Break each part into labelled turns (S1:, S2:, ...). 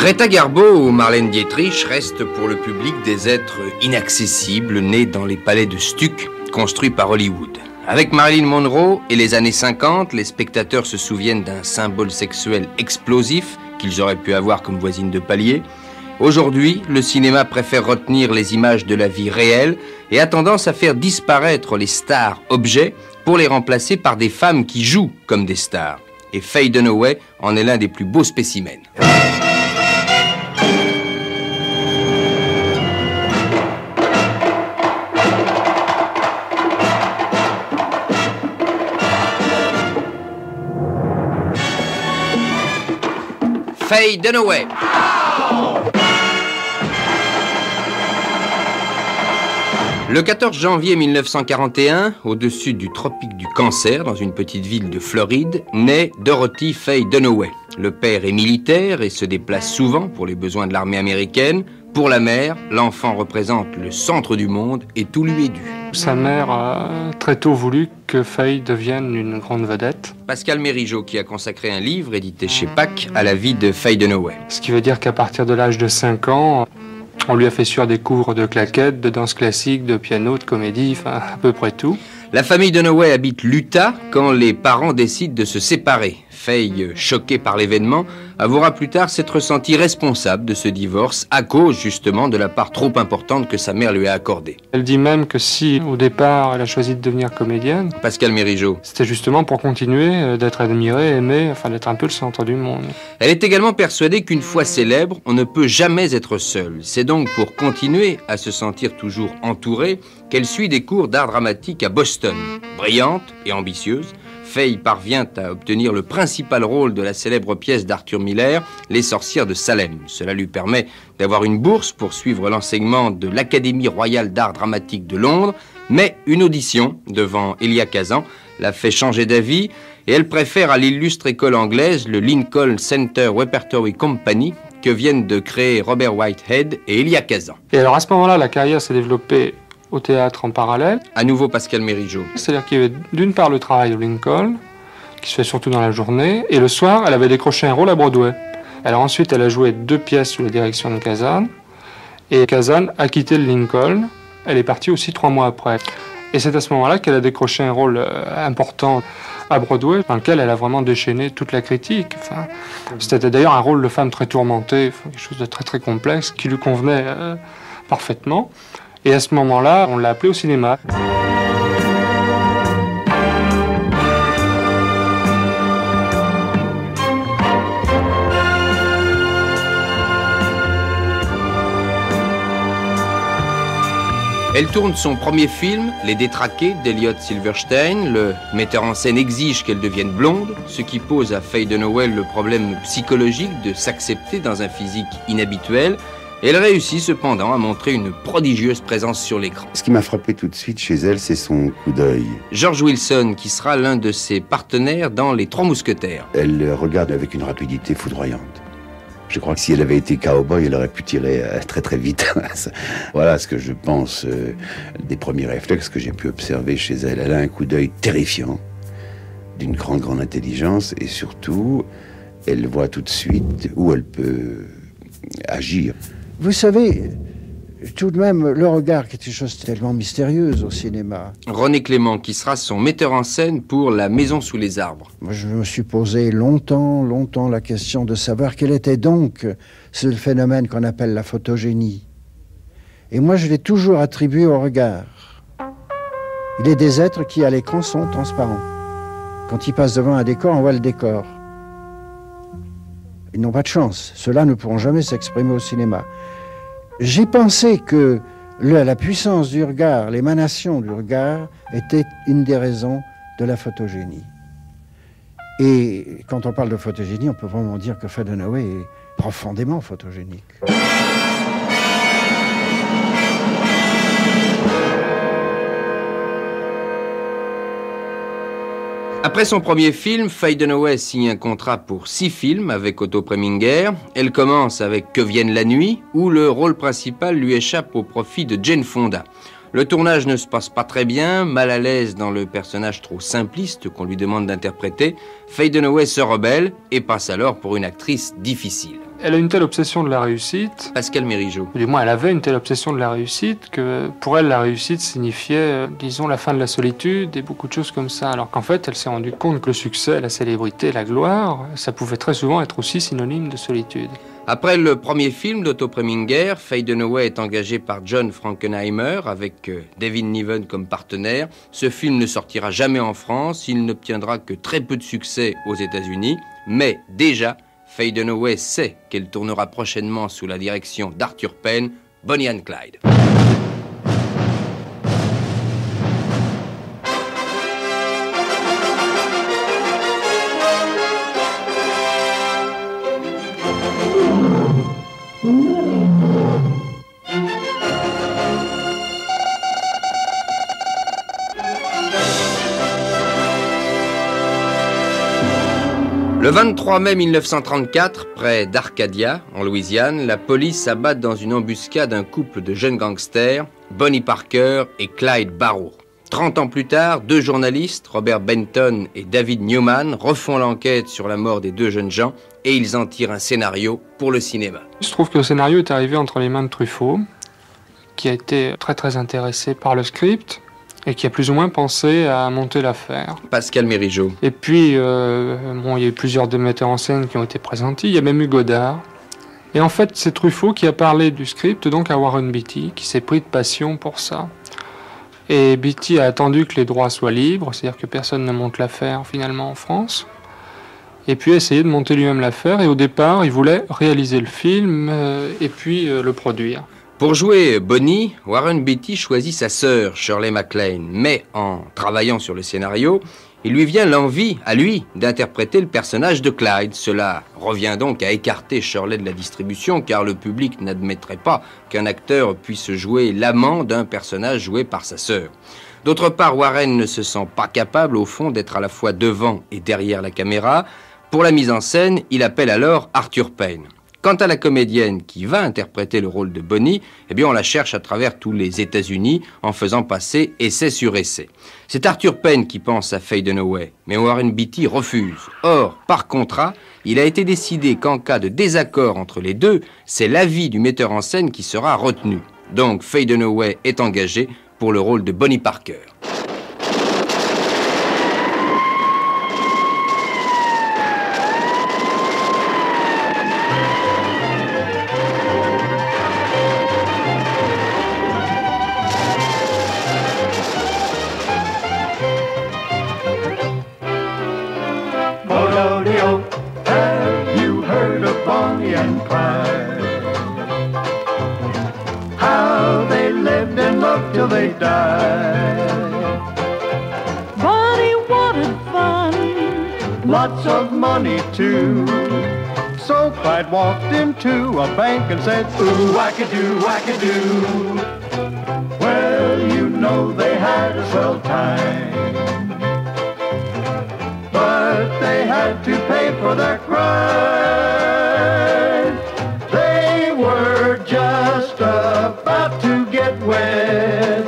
S1: Greta Garbo ou Marlène Dietrich restent pour le public des êtres inaccessibles nés dans les palais de stuc construits par Hollywood. Avec Marilyn Monroe et les années 50, les spectateurs se souviennent d'un symbole sexuel explosif qu'ils auraient pu avoir comme voisine de palier. Aujourd'hui, le cinéma préfère retenir les images de la vie réelle et a tendance à faire disparaître les stars objets pour les remplacer par des femmes qui jouent comme des stars. Et Faye Dunaway en est l'un des plus beaux spécimens. Faye Dunaway. Le 14 janvier 1941, au-dessus du tropique du Cancer, dans une petite ville de Floride, naît Dorothy Faye Dunaway. Le père est militaire et se déplace souvent pour les besoins de l'armée américaine. Pour la mère, l'enfant représente le centre du monde et tout lui est dû.
S2: Sa mère a très tôt voulu que Faye devienne une grande vedette.
S1: Pascal Mérigeau qui a consacré un livre édité chez Pack à la vie de Faye Dunaway.
S2: Ce qui veut dire qu'à partir de l'âge de 5 ans, on lui a fait suivre des cours de claquettes, de danse classique, de piano, de comédie, enfin à peu près tout.
S1: La famille Dunaway habite l'Utah quand les parents décident de se séparer. Faye, choquée par l'événement, avouera plus tard s'être sentie responsable de ce divorce à cause justement de la part trop importante que sa mère lui a accordée.
S2: Elle dit même que si au départ elle a choisi de devenir comédienne,
S1: Pascal Mérigeau,
S2: c'était justement pour continuer d'être admirée, aimée, enfin d'être un peu le centre du monde.
S1: Elle est également persuadée qu'une fois célèbre, on ne peut jamais être seul. C'est donc pour continuer à se sentir toujours entourée qu'elle suit des cours d'art dramatique à Boston. Brillante et ambitieuse, Faye parvient à obtenir le principal rôle de la célèbre pièce d'Arthur Miller, Les sorcières de Salem. Cela lui permet d'avoir une bourse pour suivre l'enseignement de l'Académie royale d'art dramatique de Londres, mais une audition devant Elia Kazan l'a fait changer d'avis et elle préfère à l'illustre école anglaise le Lincoln Center Repertory Company que viennent de créer Robert Whitehead et Elia Kazan.
S2: Et alors à ce moment-là, la carrière s'est développée au théâtre en parallèle.
S1: À nouveau Pascal Mérigeau.
S2: C'est-à-dire qu'il y avait d'une part le travail de Lincoln, qui se fait surtout dans la journée, et le soir, elle avait décroché un rôle à Broadway. Alors ensuite, elle a joué 2 pièces sous la direction de Kazan, et Kazan a quitté le Lincoln. Elle est partie aussi 3 mois après. Et c'est à ce moment-là qu'elle a décroché un rôle important à Broadway, dans lequel elle a vraiment déchaîné toute la critique. Enfin, c'était d'ailleurs un rôle de femme très tourmentée, quelque chose de très très complexe, qui lui convenait parfaitement. Et à ce moment-là, on l'a appelée au cinéma.
S1: Elle tourne son premier film, Les Détraqués, d'Elliot Silverstein. Le metteur en scène exige qu'elle devienne blonde, ce qui pose à Faye Dunaway le problème psychologique de s'accepter dans un physique inhabituel. Elle réussit cependant à montrer une prodigieuse présence sur l'écran.
S3: Ce qui m'a frappé tout de suite chez elle, c'est son coup d'œil.
S1: George Wilson, qui sera l'un de ses partenaires dans Les Trois Mousquetaires.
S3: Elle regarde avec une rapidité foudroyante. Je crois que si elle avait été cow-boy, elle aurait pu tirer très très vite. Voilà ce que je pense des premiers réflexes que j'ai pu observer chez elle. Elle a un coup d'œil terrifiant, d'une grande intelligence, et surtout, elle voit tout de suite où elle peut agir.
S4: Vous savez, tout de même, le regard qui est une chose tellement mystérieuse au cinéma.
S1: René Clément, qui sera son metteur en scène pour La Maison sous les arbres.
S4: Moi, je me suis posé longtemps la question de savoir quel était donc ce phénomène qu'on appelle la photogénie. Et moi, je l'ai toujours attribué au regard. Il est des êtres qui, à l'écran, sont transparents. Quand ils passent devant un décor, on voit le décor. Ils n'ont pas de chance. Ceux-là ne pourront jamais s'exprimer au cinéma. J'ai pensé que la puissance du regard, l'émanation du regard, était une des raisons de la photogénie. Et quand on parle de photogénie, on peut vraiment dire que Faye Dunaway est profondément photogénique.
S1: Après son premier film, Faye Dunaway signe un contrat pour 6 films avec Otto Preminger. Elle commence avec Que vienne la nuit, où le rôle principal lui échappe au profit de Jane Fonda. Le tournage ne se passe pas très bien, mal à l'aise dans le personnage trop simpliste qu'on lui demande d'interpréter. Faye Dunaway se rebelle et passe alors pour une actrice difficile.
S2: Elle a une telle obsession de la réussite,
S1: Pascal Mérigeau.
S2: ou du moins elle avait une telle obsession de la réussite, que pour elle la réussite signifiait, disons, la fin de la solitude et beaucoup de choses comme ça. Alors qu'en fait elle s'est rendue compte que le succès, la célébrité, la gloire, ça pouvait très souvent être aussi synonyme de solitude.
S1: Après le premier film d'Otto Preminger, Faye Dunaway est engagée par John Frankenheimer avec David Niven comme partenaire. Ce film ne sortira jamais en France, il n'obtiendra que très peu de succès aux États-Unis, mais déjà, Faye Dunaway sait qu'elle tournera prochainement sous la direction d'Arthur Penn, Bonnie and Clyde. Le 23 mai 1934, près d'Arcadia, en Louisiane, la police abat dans une embuscade un couple de jeunes gangsters, Bonnie Parker et Clyde Barrow. 30 ans plus tard, deux journalistes, Robert Benton et David Newman, refont l'enquête sur la mort des deux jeunes gens et ils en tirent un scénario pour le cinéma.
S2: Il se trouve que le scénario est arrivé entre les mains de Truffaut, qui a été très intéressé par le script et qui a plus ou moins pensé à monter l'affaire.
S1: Pascal Mérigeau.
S2: Et puis, il y a eu plusieurs metteurs en scène qui ont été présentés. Il y a même eu Godard. Et en fait, c'est Truffaut qui a parlé du script donc à Warren Beatty, qui s'est pris de passion pour ça. Et Beatty a attendu que les droits soient libres, c'est-à-dire que personne ne monte l'affaire finalement en France. Et puis a essayé de monter lui-même l'affaire. Et au départ, il voulait réaliser le film et puis le produire.
S1: Pour jouer Bonnie, Warren Beatty choisit sa sœur, Shirley MacLaine. Mais en travaillant sur le scénario, il lui vient l'envie, à lui, d'interpréter le personnage de Clyde. Cela revient donc à écarter Shirley de la distribution, car le public n'admettrait pas qu'un acteur puisse jouer l'amant d'un personnage joué par sa sœur. D'autre part, Warren ne se sent pas capable, au fond, d'être à la fois devant et derrière la caméra. Pour la mise en scène, il appelle alors Arthur Penn. Quant à la comédienne qui va interpréter le rôle de Bonnie, eh bien on la cherche à travers tous les États-Unis en faisant passer essai sur essai. C'est Arthur Penn qui pense à Faye Dunaway, mais Warren Beatty refuse. Or, par contrat, il a été décidé qu'en cas de désaccord entre les deux, c'est l'avis du metteur en scène qui sera retenu. Donc Faye Dunaway est engagée pour le rôle de Bonnie Parker.
S5: Have you heard of Bonnie and Clyde? How they lived and loved till they died. Bonnie wanted fun, lots of money too. So Clyde walked into a bank and said, ooh, wackadoo, wackadoo. Well, you know they had a swell time, but they had to pay for their crime. They were just about to get wed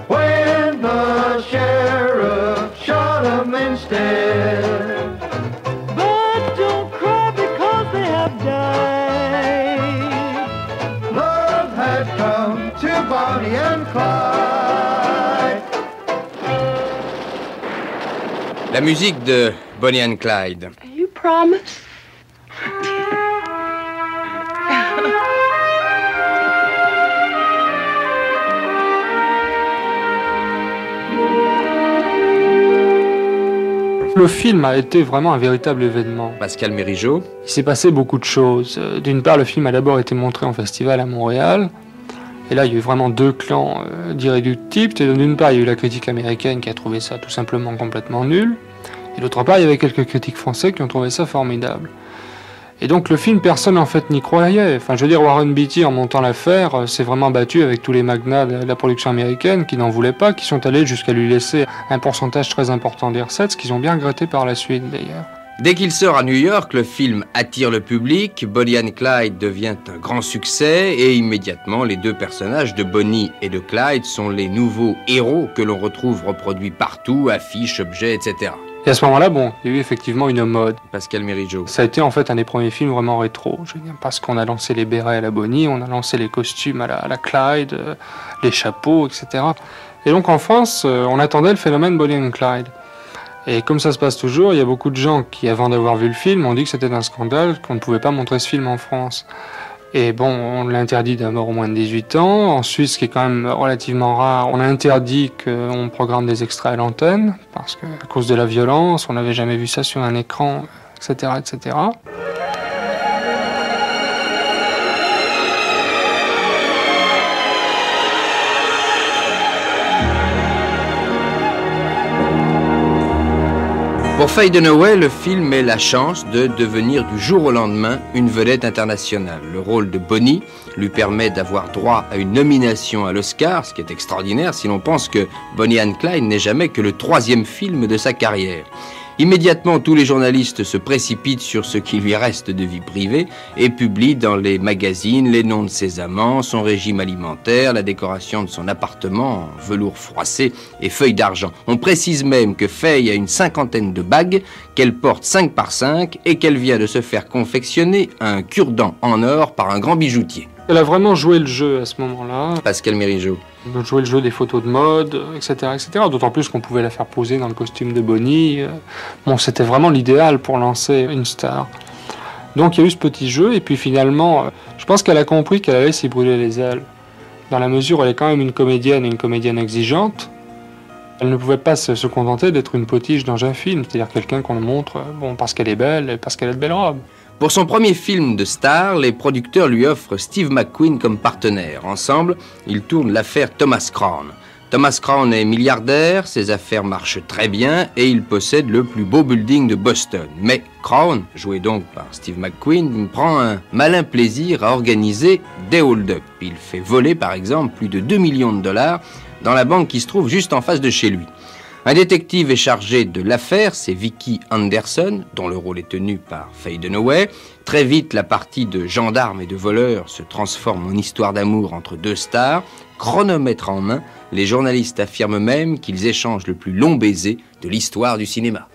S5: when the sheriff shot them instead. But don't cry because they have died. Love had come to Bonnie and Clyde.
S1: La musique de Bonnie and Clyde.
S6: You promise?
S2: Le film a été vraiment un véritable événement.
S1: Pascal Mérigeau.
S2: Il s'est passé beaucoup de choses. D'une part, le film a d'abord été montré en festival à Montréal. Et là, il y a eu vraiment deux clans d'irréductibles. D'une part, il y a eu la critique américaine qui a trouvé ça tout simplement complètement nul. Et d'autre part, il y avait quelques critiques français qui ont trouvé ça formidable. Et donc le film, personne en fait n'y croyait. Enfin, je veux dire, Warren Beatty, en montant l'affaire, s'est vraiment battu avec tous les magnats de la production américaine qui n'en voulaient pas, qui sont allés jusqu'à lui laisser un pourcentage très important des recettes, ce qu'ils ont bien regretté par la suite d'ailleurs.
S1: Dès qu'il sort à New York, le film attire le public, Bonnie and Clyde devient un grand succès et immédiatement les deux personnages de Bonnie et de Clyde sont les nouveaux héros que l'on retrouve reproduits partout, affiches, objets, etc.
S2: Et à ce moment-là, bon, il y a eu effectivement une mode.
S1: Pascal Mérigeau.
S2: Ça a été en fait un des premiers films vraiment rétro, je veux dire, parce qu'on a lancé les bérets à la Bonnie, on a lancé les costumes à la Clyde, les chapeaux, etc. Et donc en France, on attendait le phénomène Bonnie and Clyde. Et comme ça se passe toujours, il y a beaucoup de gens qui, avant d'avoir vu le film, ont dit que c'était un scandale, qu'on ne pouvait pas montrer ce film en France. Et bon, on l'interdit d'abord aux moins de 18 ans. En Suisse, ce qui est quand même relativement rare, on a interdit qu'on programme des extraits à l'antenne, parce qu'à cause de la violence, on n'avait jamais vu ça sur un écran, etc., etc.
S1: Pour Faye Dunaway, le film est la chance de devenir du jour au lendemain une vedette internationale. Le rôle de Bonnie lui permet d'avoir droit à une nomination à l'Oscar, ce qui est extraordinaire si l'on pense que Bonnie and Clyde n'est jamais que le 3e film de sa carrière. Immédiatement, tous les journalistes se précipitent sur ce qui lui reste de vie privée et publient dans les magazines les noms de ses amants, son régime alimentaire, la décoration de son appartement en velours froissé et feuilles d'argent. On précise même que Faye a une 50aine de bagues, qu'elle porte 5 par 5 et qu'elle vient de se faire confectionner un cure-dent en or par un grand bijoutier.
S2: Elle a vraiment joué le jeu à ce moment-là.
S1: Pascal Mérigeau.
S2: Jouer le jeu des photos de mode, etc., etc. D'autant plus qu'on pouvait la faire poser dans le costume de Bonnie. Bon, c'était vraiment l'idéal pour lancer une star. Donc il y a eu ce petit jeu, et puis finalement, je pense qu'elle a compris qu'elle allait s'y brûler les ailes. Dans la mesure où elle est quand même une comédienne exigeante, elle ne pouvait pas se contenter d'être une potiche dans un film, c'est-à-dire quelqu'un qu'on montre bon, parce qu'elle est belle et parce qu'elle a de belles robes.
S1: Pour son premier film de star, les producteurs lui offrent Steve McQueen comme partenaire. Ensemble, ils tournent l'affaire Thomas Crown. Thomas Crown est milliardaire, ses affaires marchent très bien et il possède le plus beau building de Boston. Mais Crown, joué donc par Steve McQueen, prend un malin plaisir à organiser des hold-up. Il fait voler par exemple plus de 2 millions de dollars dans la banque qui se trouve juste en face de chez lui. Un détective est chargé de l'affaire, c'est Vicky Anderson, dont le rôle est tenu par Faye Dunaway. Très vite, la partie de gendarme et de voleur se transforme en histoire d'amour entre deux stars. Chronomètre en main, les journalistes affirment même qu'ils échangent le plus long baiser de l'histoire du cinéma.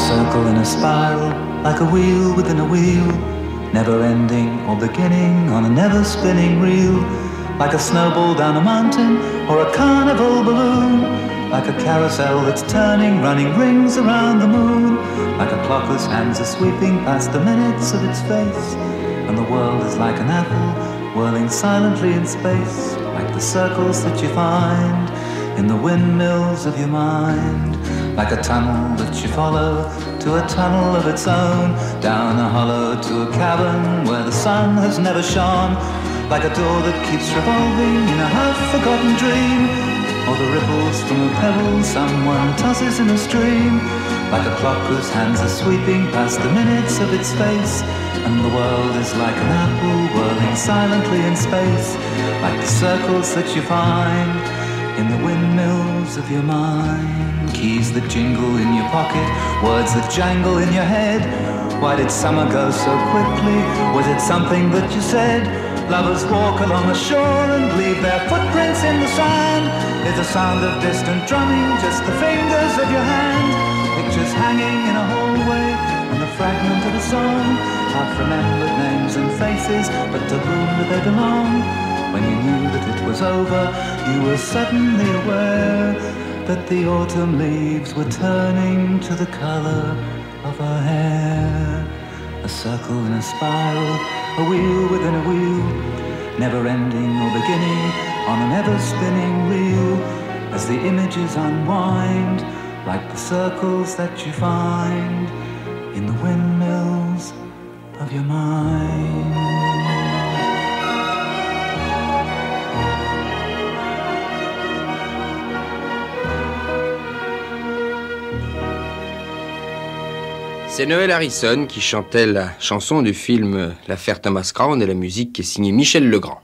S6: Circle in a spiral, like a wheel within a wheel, never ending or beginning on a never spinning reel, like a snowball down a mountain or a carnival balloon, like a carousel that's turning, running rings around the moon, like a clock whose hands are sweeping past the minutes of its face, and the world is like an apple whirling silently in space, like the circles that you find in the windmills of your mind. Like a tunnel that you follow to a tunnel of its own, down a hollow to a cavern where the sun has never shone. Like a door that keeps revolving in a half-forgotten dream, or the ripples from a pebble someone tosses in a stream. Like a clock whose hands are sweeping past the minutes of its face, and the world is like an apple whirling silently in space. Like the circles that you find in the windmills of your mind. Keys that jingle in your pocket, words that jangle in your head. Why did summer go so quickly? Was it something that you said? Lovers walk along the shore and leave their footprints in the sand. Is the sound of distant drumming just the fingers of your hand? Pictures hanging in a hallway and the fragment of a song. Half-remembered names and faces, but to whom do they belong? When you knew that it was over, you were suddenly aware that the autumn leaves were turning to the color of her hair. A circle in a spiral, a wheel within a wheel, never ending or beginning on an ever-spinning reel, as the images unwind, like the circles that you find in the windmills of your mind.
S1: C'est Noël Harrison qui chantait la chanson du film L'affaire Thomas Crown et la musique qui est signée Michel Legrand.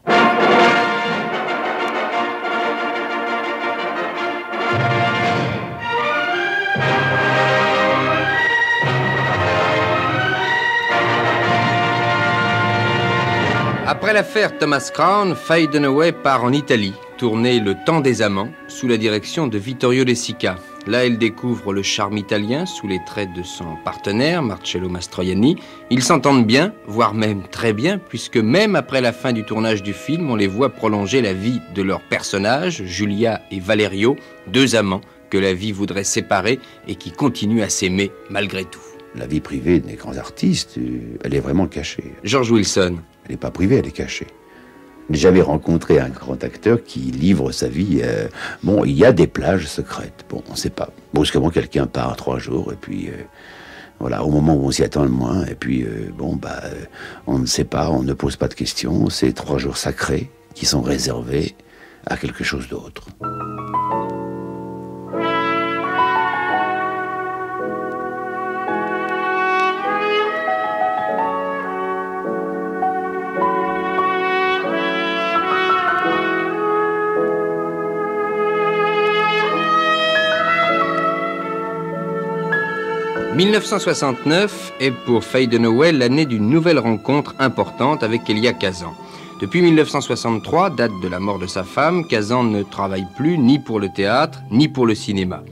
S1: Après l'affaire Thomas Crown, Faye Dunaway part en Italie, tourner Le Temps des Amants, sous la direction de Vittorio De Sica. Là, elle découvre le charme italien sous les traits de son partenaire, Marcello Mastroianni. Ils s'entendent bien, voire même très bien, puisque même après la fin du tournage du film, on les voit prolonger la vie de leurs personnages, Julia et Valerio, deux amants que la vie voudrait séparer et qui continuent à s'aimer malgré tout.
S3: La vie privée des grands artistes, elle est vraiment cachée.
S1: George Wilson.
S3: Elle n'est pas privée, elle est cachée. Je n'ai jamais rencontré un grand acteur qui livre sa vie. Bon, il y a des plages secrètes. Bon, on ne sait pas. Brusquement, quelqu'un part 3 jours, et puis voilà, au moment où on s'y attend le moins, et puis on ne sait pas, on ne pose pas de questions. C'est 3 jours sacrés qui sont réservés à quelque chose d'autre.
S1: « 1969 est pour Faye Dunaway l'année d'une nouvelle rencontre importante avec Elia Kazan. Depuis 1963, date de la mort de sa femme, Kazan ne travaille plus ni pour le théâtre, ni pour le cinéma.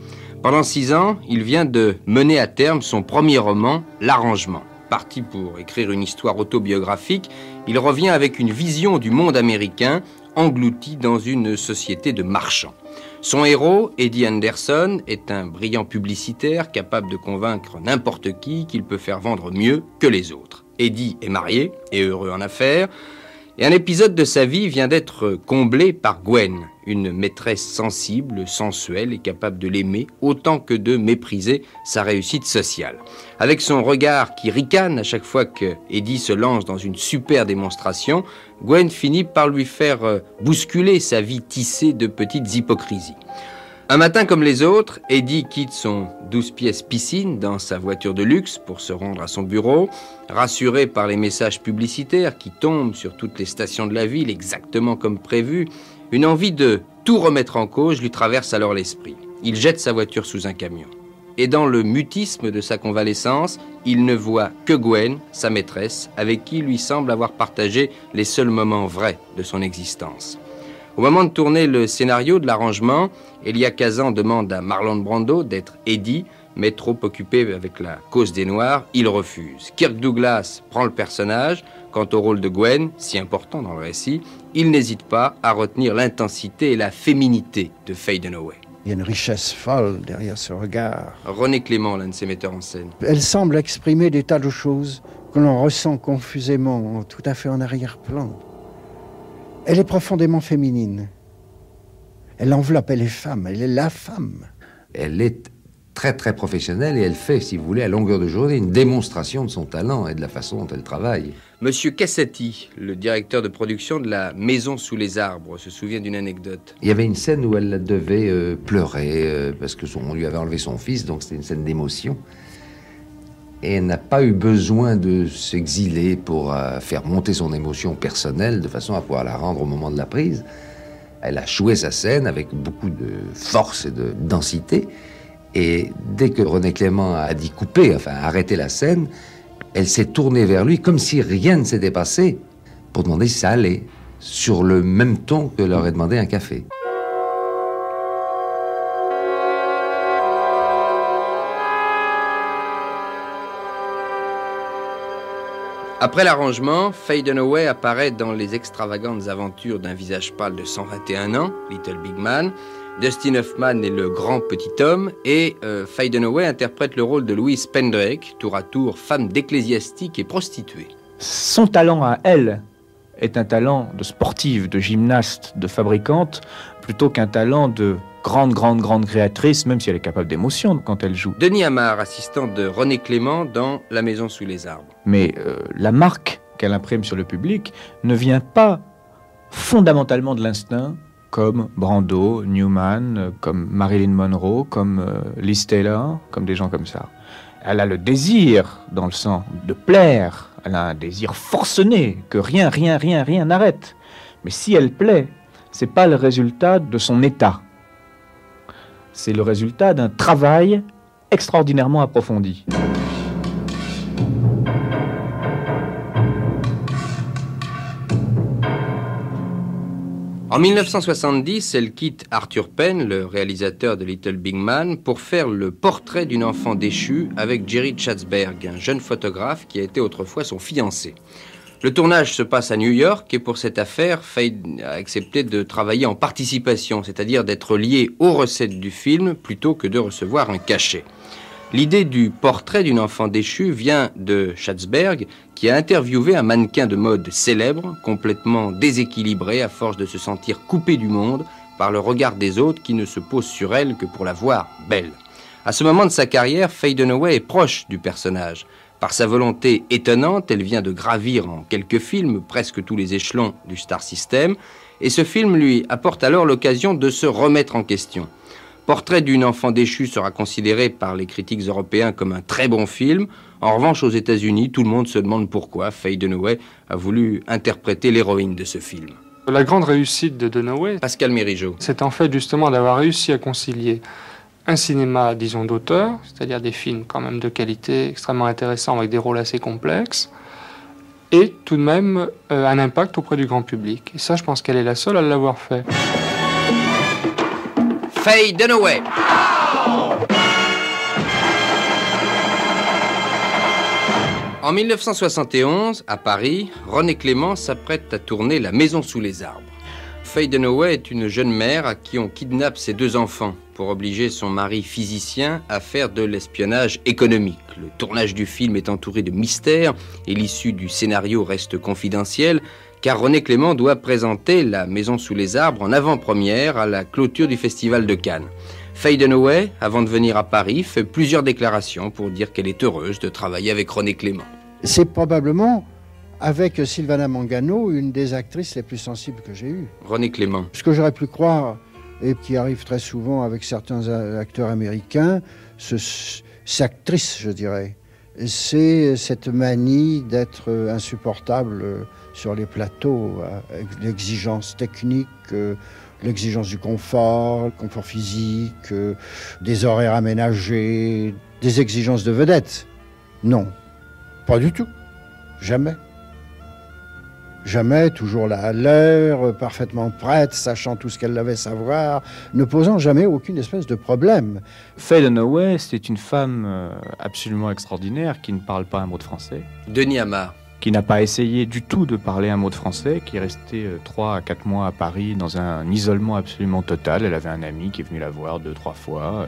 S1: Pendant 6 ans, il vient de mener à terme son premier roman, L'Arrangement. Parti pour écrire une histoire autobiographique, il revient avec une vision du monde américain, englouti dans une société de marchands. Son héros, Eddie Anderson, est un brillant publicitaire capable de convaincre n'importe qui qu'il peut faire vendre mieux que les autres. Eddie est marié et heureux en affaires, et un épisode de sa vie vient d'être comblé par Gwen, une maîtresse sensible, sensuelle et capable de l'aimer autant que de mépriser sa réussite sociale. Avec son regard qui ricane à chaque fois que Eddie se lance dans une super démonstration, Gwen finit par lui faire bousculer sa vie tissée de petites hypocrisies. Un matin comme les autres, Eddie quitte son 12 pièces piscine dans sa voiture de luxe pour se rendre à son bureau. Rassuré par les messages publicitaires qui tombent sur toutes les stations de la ville exactement comme prévu, une envie de tout remettre en cause lui traverse alors l'esprit. Il jette sa voiture sous un camion. Et dans le mutisme de sa convalescence, il ne voit que Gwen, sa maîtresse, avec qui il lui semble avoir partagé les seuls moments vrais de son existence. Au moment de tourner le scénario de L'Arrangement, Elia Kazan demande à Marlon Brando d'être Eddie, mais trop occupé avec la cause des Noirs, il refuse. Kirk Douglas prend le personnage. Quant au rôle de Gwen, si important dans le récit, il n'hésite pas à retenir l'intensité et la féminité de Faye Dunaway.
S4: Il y a une richesse folle derrière ce regard.
S1: René Clément, l'un de ses metteurs en scène.
S4: Elle semble exprimer des tas de choses que l'on ressent confusément, tout à fait en arrière-plan. Elle est profondément féminine. Elle enveloppe, elle est femme, elle est la femme.
S7: Elle est très très professionnelle et elle fait, si vous voulez, à longueur de journée, une démonstration de son talent et de la façon dont elle travaille.
S1: Monsieur Cassati, le directeur de production de la Maison sous les arbres, se souvient d'une anecdote.
S7: Il y avait une scène où elle devait pleurer parce qu'on lui avait enlevé son fils, donc c'était une scène d'émotion. Et elle n'a pas eu besoin de s'exiler pour faire monter son émotion personnelle de façon à pouvoir la rendre au moment de la prise. Elle a joué sa scène avec beaucoup de force et de densité. Et dès que René Clément a dit couper, enfin arrêter la scène, elle s'est tournée vers lui comme si rien ne s'était passé pour demander si ça allait, sur le même ton que leur ait demandé un café.
S1: Après L'Arrangement, Faye Dunaway apparaît dans les extravagantes aventures d'un visage pâle de 121 ans, Little Big Man. Dustin Hoffman est le grand petit homme et Faye Dunaway interprète le rôle de Louise Pendrake, tour à tour femme d'ecclésiastique et prostituée.
S8: Son talent à elle est un talent de sportive, de gymnaste, de fabricante, plutôt qu'un talent de grande créatrice, même si elle est capable d'émotion quand elle joue.
S1: Denis Amar, assistant de René Clément dans La Maison sous les arbres.
S8: Mais la marque qu'elle imprime sur le public ne vient pas fondamentalement de l'instinct, comme Brando, Newman, comme Marilyn Monroe, comme Liz Taylor, comme des gens comme ça. Elle a le désir dans le sang de plaire, elle a un désir forcené que rien n'arrête. Mais si elle plaît, c'est pas le résultat de son état. C'est le résultat d'un travail extraordinairement approfondi.
S1: En 1970, elle quitte Arthur Penn, le réalisateur de Little Big Man, pour faire le portrait d'une enfant déchue avec Jerry Schatzberg, un jeune photographe qui a été autrefois son fiancé. Le tournage se passe à New York et pour cette affaire, Faye a accepté de travailler en participation, c'est-à-dire d'être lié aux recettes du film plutôt que de recevoir un cachet. L'idée du portrait d'une enfant déchue vient de Schatzberg, qui a interviewé un mannequin de mode célèbre, complètement déséquilibré à force de se sentir coupé du monde par le regard des autres qui ne se posent sur elle que pour la voir belle. À ce moment de sa carrière, Faye Dunaway est proche du personnage. Par sa volonté étonnante, elle vient de gravir en quelques films presque tous les échelons du Star System, et ce film lui apporte alors l'occasion de se remettre en question. Portrait d'une enfant déchue sera considéré par les critiques européens comme un très bon film. En revanche, aux États-Unis, tout le monde se demande pourquoi Faye Dunaway a voulu interpréter l'héroïne de ce film.
S2: La grande réussite de Dunaway,
S1: Pascal Mérigeau,
S2: c'est en fait justement d'avoir réussi à concilier un cinéma, disons, d'auteur, c'est-à-dire des films quand même de qualité, extrêmement intéressants, avec des rôles assez complexes, et tout de même un impact auprès du grand public. Et ça, je pense qu'elle est la seule à l'avoir fait.
S1: Faye Dunaway. En 1971, à Paris, René Clément s'apprête à tourner La Maison sous les arbres. Faye Dunaway est une jeune mère à qui on kidnappe ses 2 enfants pour obliger son mari physicien à faire de l'espionnage économique. Le tournage du film est entouré de mystères et l'issue du scénario reste confidentielle, car René Clément doit présenter La Maison sous les arbres en avant-première à la clôture du Festival de Cannes. Faye Dunaway, avant de venir à Paris, fait plusieurs déclarations pour dire qu'elle est heureuse de travailler avec René Clément.
S4: C'est probablement, avec Silvana Mangano, une des actrices les plus sensibles que j'ai eues.
S1: René Clément.
S4: Ce que j'aurais pu croire, et qui arrive très souvent avec certains acteurs américains, c'est actrice, je dirais. C'est cette manie d'être insupportable sur les plateaux, l'exigence technique, l'exigence du confort, le confort physique, des horaires aménagés, des exigences de vedette. Non, pas du tout. Jamais. Jamais, toujours là à l'heure, parfaitement prête, sachant tout ce qu'elle devait savoir, ne posant jamais aucune espèce de problème.
S8: Faye Dunaway, c'est une femme absolument extraordinaire qui ne parle pas un mot de français.
S1: Denis Amar.
S8: Qui n'a pas essayé du tout de parler un mot de français, qui est restée 3 à 4 mois à Paris dans un isolement absolument total. Elle avait un ami qui est venu la voir 2-3 fois.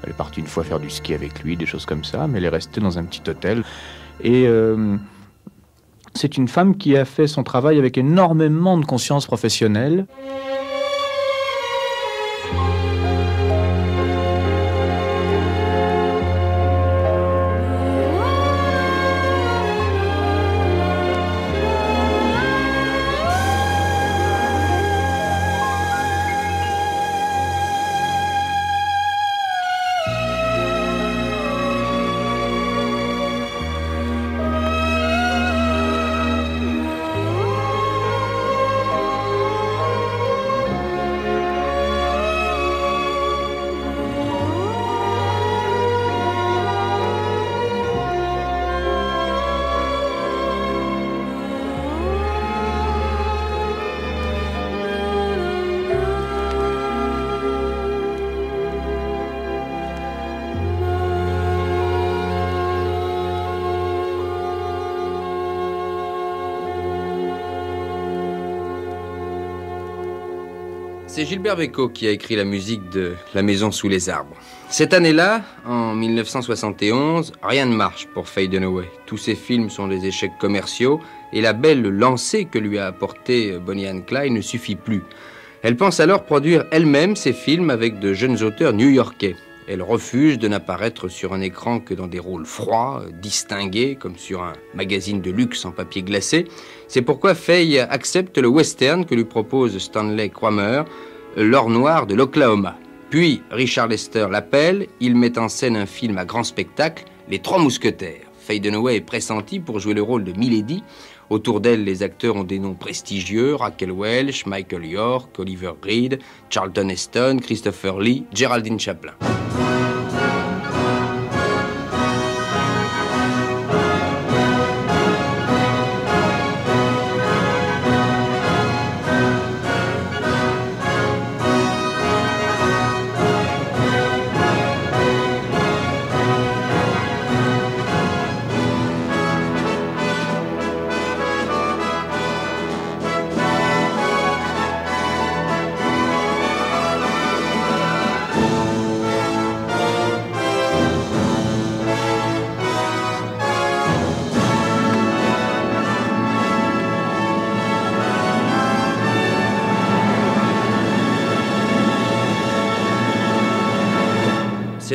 S8: Elle est partie une fois faire du ski avec lui, des choses comme ça, mais elle est restée dans un petit hôtel. Et c'est une femme qui a fait son travail avec énormément de conscience professionnelle.
S1: C'est Gilbert Bécaud qui a écrit la musique de La Maison sous les arbres. Cette année-là, en 1971, rien ne marche pour Faye Dunaway. Tous ses films sont des échecs commerciaux et la belle lancée que lui a apportée Bonnie and Clyde ne suffit plus. Elle pense alors produire elle-même ses films avec de jeunes auteurs new-yorkais. Elle refuse de n'apparaître sur un écran que dans des rôles froids, distingués, comme sur un magazine de luxe en papier glacé. C'est pourquoi Faye accepte le western que lui propose Stanley Kramer, L'or noir de l'Oklahoma. Puis Richard Lester l'appelle, il met en scène un film à grand spectacle, Les Trois Mousquetaires. Faye Dunaway est pressentie pour jouer le rôle de Milady. Autour d'elle, les acteurs ont des noms prestigieux, Raquel Welch, Michael York, Oliver Reed, Charlton Heston, Christopher Lee, Geraldine Chaplin.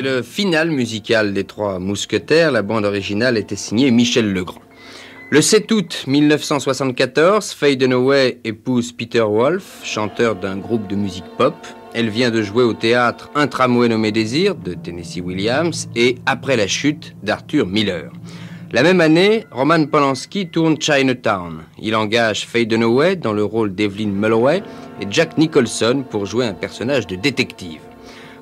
S1: le final musical des Trois Mousquetaires. La bande originale était signée Michel Legrand. Le 7 août 1974, Faye Dunaway épouse Peter Wolf, chanteur d'un groupe de musique pop. Elle vient de jouer au théâtre Un tramway nommé Désir de Tennessee Williams et Après la chute d'Arthur Miller. La même année, Roman Polanski tourne Chinatown. Il engage Faye Dunaway dans le rôle d'Evelyn Mulloway et Jack Nicholson pour jouer un personnage de détective.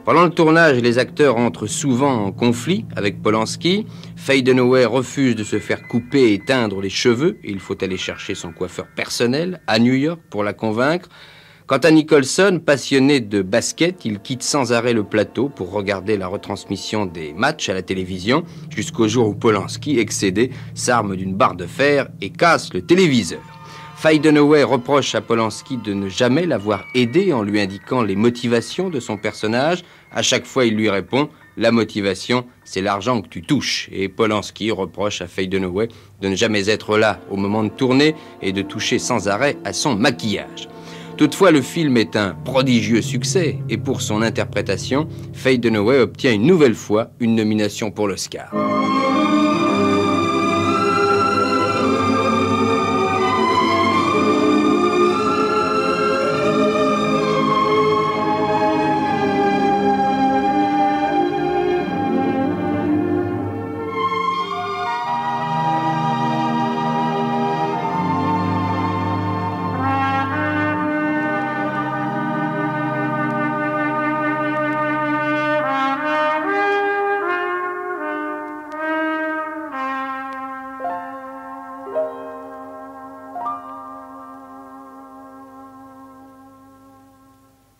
S1: Pendant le tournage, les acteurs entrent souvent en conflit avec Polanski. Faye Dunaway refuse de se faire couper et teindre les cheveux. Il faut aller chercher son coiffeur personnel à New York pour la convaincre. Quant à Nicholson, passionné de basket, il quitte sans arrêt le plateau pour regarder la retransmission des matchs à la télévision, jusqu'au jour où Polanski, excédé, s'arme d'une barre de fer et casse le téléviseur. Faye Dunaway reproche à Polanski de ne jamais l'avoir aidé en lui indiquant les motivations de son personnage. À chaque fois, il lui répond « La motivation, c'est l'argent que tu touches ». Et Polanski reproche à Faye Dunaway de ne jamais être là au moment de tourner et de toucher sans arrêt à son maquillage. Toutefois, le film est un prodigieux succès et pour son interprétation, Faye Dunaway obtient une nouvelle fois une nomination pour l'Oscar.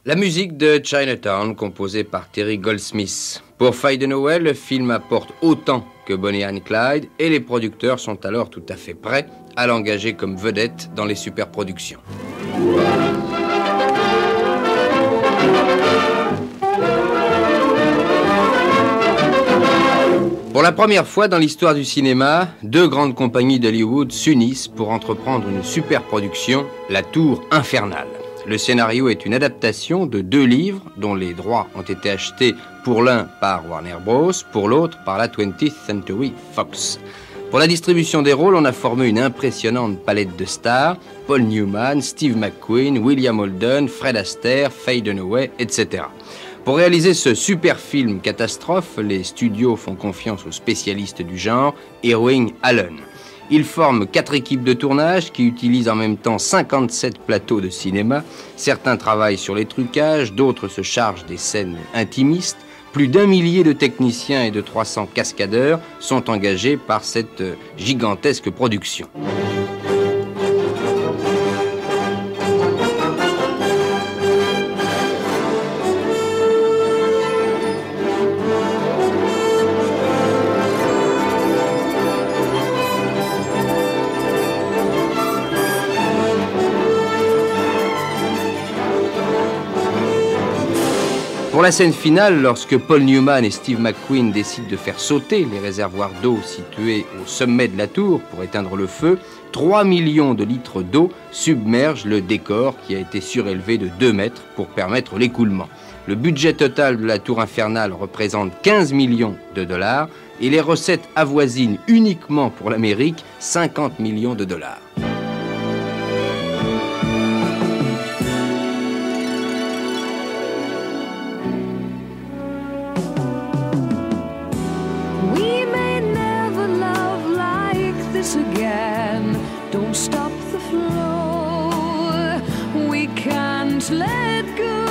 S1: La musique de Chinatown, composée par Terry Goldsmith. Pour Faye Dunaway, le film apporte autant que Bonnie and Clyde et les producteurs sont alors tout à fait prêts à l'engager comme vedette dans les superproductions. Pour la première fois dans l'histoire du cinéma, deux grandes compagnies d'Hollywood s'unissent pour entreprendre une superproduction, La Tour Infernale. Le scénario est une adaptation de deux livres dont les droits ont été achetés pour l'un par Warner Bros, pour l'autre par la 20th Century Fox. Pour la distribution des rôles, on a formé une impressionnante palette de stars, Paul Newman, Steve McQueen, William Holden, Fred Astaire, Faye Dunaway, etc. Pour réaliser ce super film catastrophe, les studios font confiance aux spécialistes du genre, Irving Allen. Ils forment 4 équipes de tournage qui utilisent en même temps 57 plateaux de cinéma. Certains travaillent sur les trucages, d'autres se chargent des scènes intimistes. Plus d'1 millier de techniciens et de 300 cascadeurs sont engagés par cette gigantesque production. Pour la scène finale, lorsque Paul Newman et Steve McQueen décident de faire sauter les réservoirs d'eau situés au sommet de la tour pour éteindre le feu, 3 millions de litres d'eau submergent le décor qui a été surélevé de 2 mètres pour permettre l'écoulement. Le budget total de la tour infernale représente 15 millions de dollars et les recettes avoisinent uniquement pour l'Amérique 50 millions de dollars.
S9: Again, don't stop the flow. We can't let go.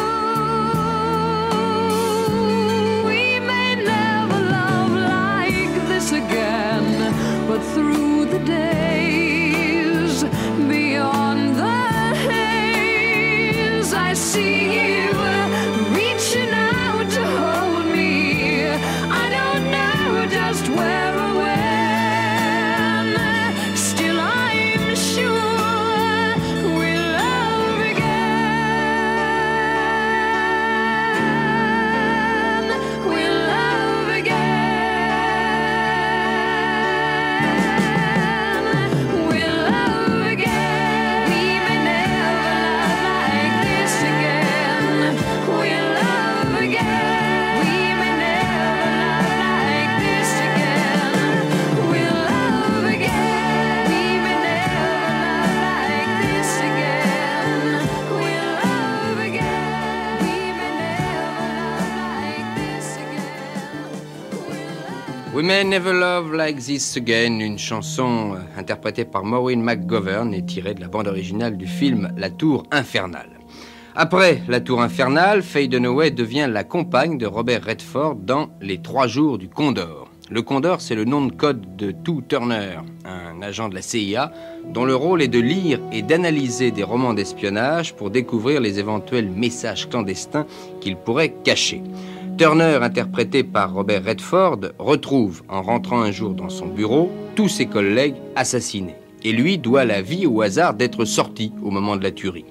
S9: We may never love like this again, but through the days beyond the haze, I see you reaching out to hold me. I don't know just where or when. We may never
S1: May Never Love Like This Again, une chanson interprétée par Maureen McGovern et tirée de la bande originale du film La Tour Infernale. Après La Tour Infernale, Faye Dunaway devient la compagne de Robert Redford dans Les 3 jours du Condor. Le Condor, c'est le nom de code de Tou Turner, un agent de la CIA, dont le rôle est de lire et d'analyser des romans d'espionnage pour découvrir les éventuels messages clandestins qu'ils pourraient cacher. Turner, interprété par Robert Redford, retrouve, en rentrant un jour dans son bureau, tous ses collègues assassinés. Et lui doit la vie au hasard d'être sorti au moment de la tuerie.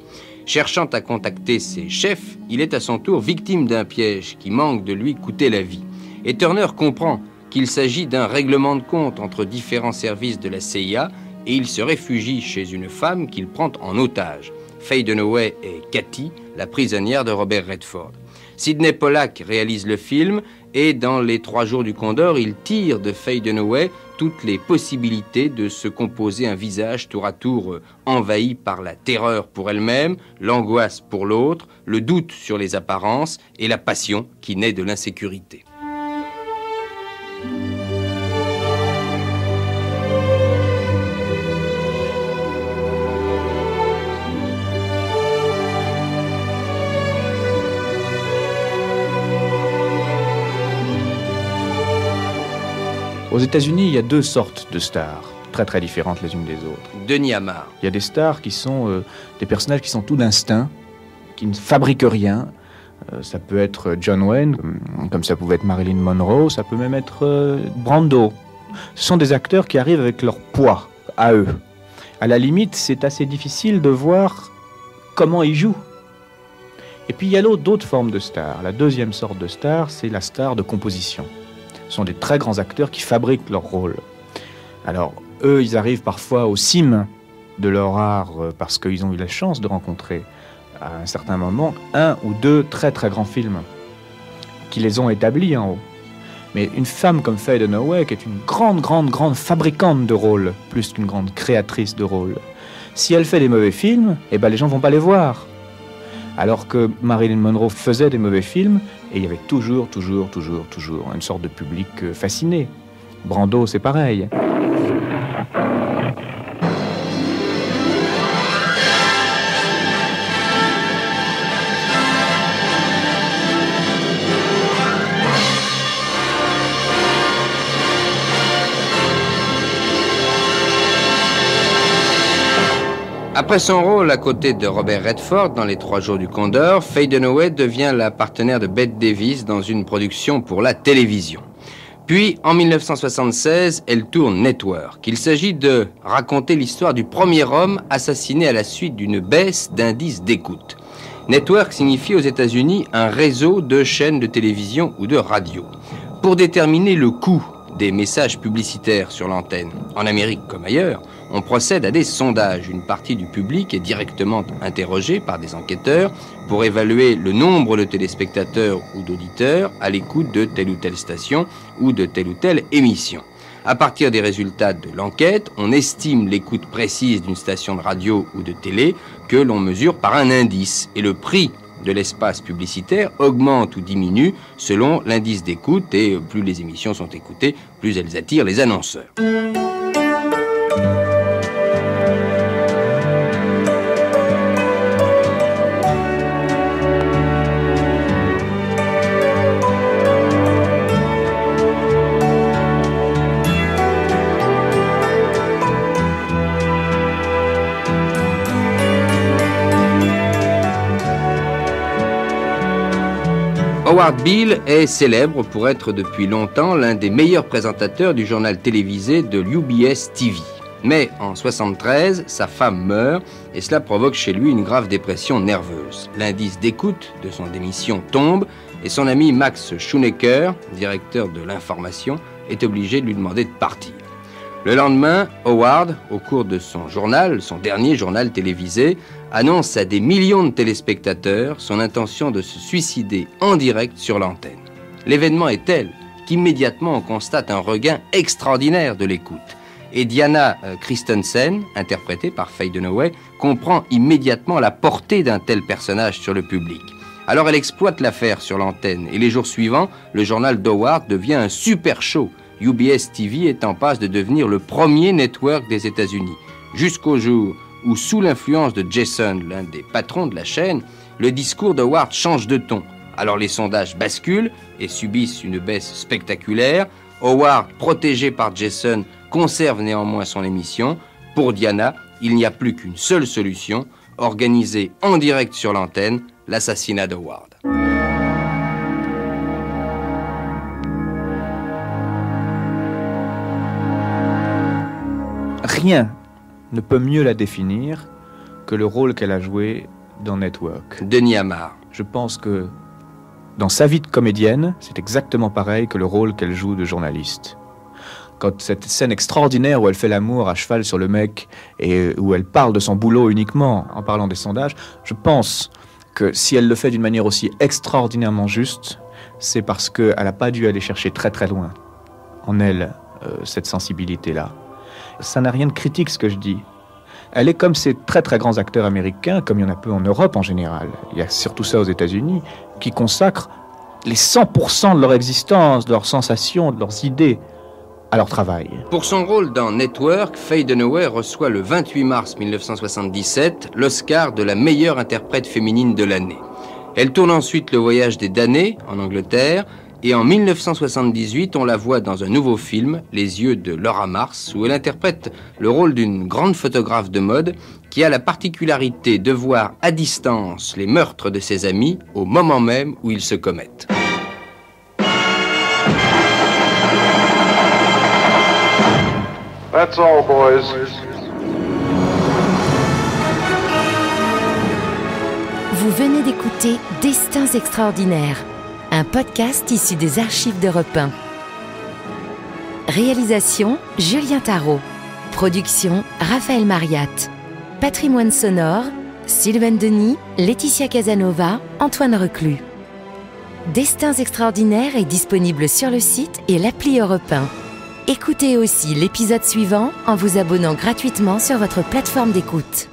S1: Cherchant à contacter ses chefs, il est à son tour victime d'un piège qui manque de lui coûter la vie. Et Turner comprend qu'il s'agit d'un règlement de compte entre différents services de la CIA et il se réfugie chez une femme qu'il prend en otage. Faye Dunaway est Cathy, la prisonnière de Robert Redford. Sidney Pollack réalise le film et dans Les 3 jours du Condor, il tire de Faye Dunaway toutes les possibilités de se composer un visage tour à tour envahi par la terreur pour elle-même, l'angoisse pour l'autre, le doute sur les apparences et la passion qui naît de l'insécurité.
S8: Aux États-Unis, il y a 2 sortes de stars, très très différentes les unes des autres.
S1: Denis Amar.
S8: Il y a des stars qui sont des personnages qui sont tout d'instinct, qui ne fabriquent rien. Ça peut être John Wayne, comme ça pouvait être Marilyn Monroe, ça peut même être Brando. Ce sont des acteurs qui arrivent avec leur poids à eux. À la limite, c'est assez difficile de voir comment ils jouent. Et puis il y a d'autres formes de stars. La deuxième sorte de star, c'est la star de composition. Ce sont des très grands acteurs qui fabriquent leur rôle. Alors, eux, ils arrivent parfois au cime de leur art parce qu'ils ont eu la chance de rencontrer à un certain moment 1 ou 2 très très grands films qui les ont établis en haut. Mais une femme comme Faye Dunaway, qui est une grande fabricante de rôles, plus qu'une grande créatrice de rôles, si elle fait des mauvais films, eh ben les gens vont pas les voir. Alors que Marilyn Monroe faisait des mauvais films, et il y avait toujours une sorte de public fasciné. Brando, c'est pareil.
S1: Après son rôle à côté de Robert Redford dans Les 3 jours du Condor, Faye Dunaway devient la partenaire de Bette Davis dans une production pour la télévision. Puis, en 1976, elle tourne Network. Il s'agit de raconter l'histoire du premier homme assassiné à la suite d'une baisse d'indices d'écoute. Network signifie aux États-Unis un réseau de chaînes de télévision ou de radio. Pour déterminer le coût des messages publicitaires sur l'antenne, en Amérique comme ailleurs, on procède à des sondages. Une partie du public est directement interrogée par des enquêteurs pour évaluer le nombre de téléspectateurs ou d'auditeurs à l'écoute de telle ou telle station ou de telle ou telle émission. À partir des résultats de l'enquête, on estime l'écoute précise d'une station de radio ou de télé que l'on mesure par un indice et le prix de l'espace publicitaire augmente ou diminue selon l'indice d'écoute et plus les émissions sont écoutées, plus elles attirent les annonceurs. Howard Beale est célèbre pour être depuis longtemps l'un des meilleurs présentateurs du journal télévisé de l'UBS TV. Mais en 1973, sa femme meurt et cela provoque chez lui une grave dépression nerveuse. L'indice d'écoute de son émission tombe et son ami Max Schoenecker, directeur de l'information, est obligé de lui demander de partir. Le lendemain, Howard, au cours de son journal, son dernier journal télévisé, annonce à des millions de téléspectateurs son intention de se suicider en direct sur l'antenne. L'événement est tel qu'immédiatement on constate un regain extraordinaire de l'écoute. Et Diana Christensen, interprétée par Faye Dunaway, comprend immédiatement la portée d'un tel personnage sur le public. Alors elle exploite l'affaire sur l'antenne et les jours suivants, le journal d'Howard devient un super show. UBS TV est en passe de devenir le premier network des États-Unis, jusqu'au jour où, sous l'influence de Jason, l'un des patrons de la chaîne, le discours d'Howard change de ton. Alors les sondages basculent et subissent une baisse spectaculaire. Howard, protégé par Jason, conserve néanmoins son émission. Pour Diana, il n'y a plus qu'une seule solution, organiser en direct sur l'antenne l'assassinat d'Howard.
S8: Rien ne peut mieux la définir que le rôle qu'elle a joué dans Network.
S1: Denis Amar.
S8: Je pense que dans sa vie de comédienne, c'est exactement pareil que le rôle qu'elle joue de journaliste. Quand cette scène extraordinaire où elle fait l'amour à cheval sur le mec et où elle parle de son boulot uniquement en parlant des sondages, je pense que si elle le fait d'une manière aussi extraordinairement juste, c'est parce qu'elle n'a pas dû aller chercher très très loin en elle, cette sensibilité-là. Ça n'a rien de critique ce que je dis. Elle est comme ces très très grands acteurs américains, comme il y en a peu en Europe en général, il y a surtout ça aux États-Unis, qui consacrent les 100% de leur existence, de leurs sensations, de leurs idées à leur travail.
S1: Pour son rôle dans Network, Faye Dunaway reçoit le 28 mars 1977 l'Oscar de la meilleure interprète féminine de l'année. Elle tourne ensuite Le Voyage des damnés en Angleterre et en 1978 on la voit dans un nouveau film, Les yeux de Laura Mars, où elle interprète le rôle d'une grande photographe de mode qui a la particularité de voir à distance les meurtres de ses amis au moment même où ils se commettent.
S10: That's all, boys.
S11: Vous venez d'écouter Destins extraordinaires, un podcast issu des archives d'Europe 1. Réalisation, Julien Tarot. Production, Raphaël Mariat. Patrimoine sonore, Sylvain Denis, Laetitia Casanova, Antoine Reclus. Destins extraordinaires est disponible sur le site et l'appli Europe 1. Écoutez aussi l'épisode suivant en vous abonnant gratuitement sur votre plateforme d'écoute.